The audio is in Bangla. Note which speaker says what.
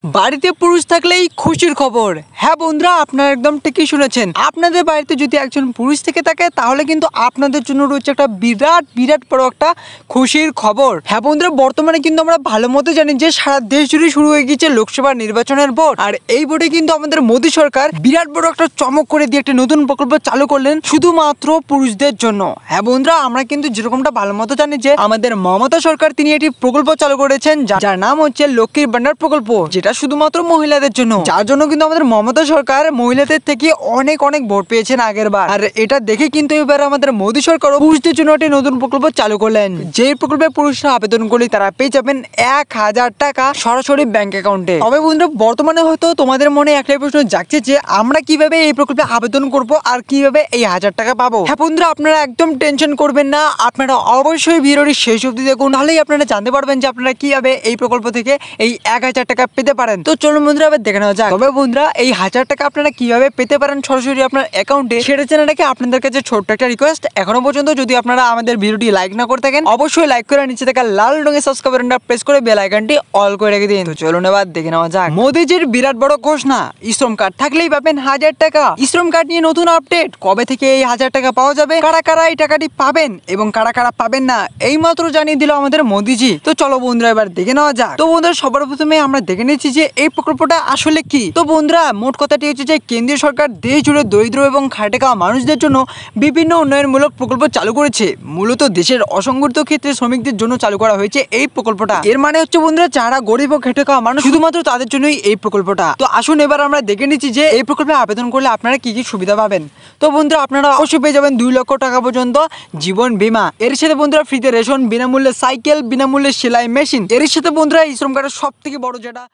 Speaker 1: বাড়িতে পুরুষ থাকলেই খুশির খবর। হ্যাঁ বন্ধুরা, আপনারা একদম ঠিকই শুনেছেন। আপনাদের বাড়িতে যদি একজন পুরুষ থেকে থাকে তাহলে কিন্তু আপনাদের জন্য রয়েছে একটা বিরাট বিরাট বড় একটা খুশির খবর। হ্যাঁ বন্ধুরা, বর্তমানে কিন্তু আমরা ভালো মতো জানি যে সারা দেশ জুড়ে শুরু হয়ে গেছে লোকসভা নির্বাচনের ভোট। আর এই ভোটে কিন্তু আমাদের মোদী সরকার বিরাট বড় একটা চমক করে দিয়ে একটা নতুন প্রকল্প চালু করলেন শুধুমাত্র পুরুষদের জন্য। হ্যাঁ বন্ধুরা, আমরা কিন্তু যেরকমটা ভালো মতো জানি যে আমাদের মমতা সরকার তিনি একটি প্রকল্প চালু করেছেন যার নাম হচ্ছে লক্ষ্মীর ভান্ডার প্রকল্প, যেটা শুধুমাত্র মহিলাদের জন্য, যার জন্য কিন্তু আমাদের মমতা সরকার মহিলাদের থেকে অনেক অনেক ভোট পেয়েছেন আগের বার। আর এটা দেখে কিন্তু এবার আমাদের মোদী সরকার পুরুষদের জন্য একটি নতুন প্রকল্প চালু করলেন, যে প্রকল্পে পুরুষরা আবেদন করলে তারা পেয়ে যাবেন 1000 টাকা সরাসরি ব্যাংক অ্যাকাউন্টে। তবে বন্ধুরা, বর্তমানে হয়তো তোমাদের মনে একটাই প্রশ্ন জাগছে যে আমরা কিভাবে এই প্রকল্পে আবেদন করব আর কিভাবে এই 1000 টাকা পাবো। হ্যাঁ বন্ধুরা, আপনারা একদম টেনশন করবেন না, আপনারা অবশ্যই ভিডিওটি শেষ অবধি দেখুন, তাহলেই আপনারা জানতে পারবেন যে আপনারা কিভাবে এই প্রকল্প থেকে এই 1000 টাকা পেতে পারেন। তো চলুন বন্ধুরা, আবার দেখে নেওয়া যাক। তবে বন্ধুরা, এই 1000 টাকা আপনারা কিভাবে পেতে পারেন সরাসরি আপনার অ্যাকাউন্টে, সেটা জেনে রাখে আপনাদের কাছে ছোট্ট একটা রিকোয়েস্ট। এখনো পর্যন্ত যদি আপনারা আমাদের ভিডিওটি লাইক না করে থাকেন, অবশ্যই লাইক করে নিচে থাকা লাল রঙের সাবস্ক্রাইব বাটনটা প্রেস করে বেল আইকনটি অল করে রেখে দিন। তো চলুন এবার দেখে নেওয়া যাক। মোদিজির বিরাট বড় ঘোষণা, শ্রম কার্ড থাকলেই পাবেন 1000 টাকা। শ্রম কার্ড নিয়ে নতুন আপডেট, কবে থেকে এই 1000 টাকা পাওয়া যাবে, কারা কারা এই টাকাটি পাবেন এবং কারা কারা পাবেন না, এই মাত্র জানিয়ে দিল আমাদের মোদিজি। তো চলো বন্ধুরা, এবার দেখে নেওয়া যাক। তো বন্ধুরা, সবার প্রথমে আমরা দেখে নিচ্ছি যে এই প্রকল্পটা আসলে কি। তো বন্ধুরা, মোট কথাটি হচ্ছে যে কেন্দ্রীয় সরকার দেশ জুড়ে দরিদ্র এবং খাটে খাওয়া মানুষদের জন্য বিভিন্ন উন্নয়নমূলক প্রকল্প চালু করেছে। মূলত দেশের অসংগঠিত ক্ষেত্রে শ্রমিকদের জন্য চালু করা হয়েছে এই প্রকল্পটা। এর মানে হচ্ছে বন্ধুরা, যারা গরিব ও খেটে খাওয়া মানুষ শুধুমাত্র তাদের জন্যই এই প্রকল্পটা। তো আসুন এবার আমরা দেখে নিচ্ছি যে এই প্রকল্পে আবেদন করলে আপনারা কি কি সুবিধা পাবেন। তো বন্ধুরা, আপনারা অবশ্যই পেয়ে যাবেন 2 লক্ষ টাকা পর্যন্ত জীবন বীমা। এর সাথে বন্ধুরা ফ্রিতে রেশন, বিনামূল্যে সাইকেল, বিনামূল্যে সেলাই মেশিন। এর সাথে বন্ধুরা এই শ্রম কার্ডের সব থেকে বড় যেটা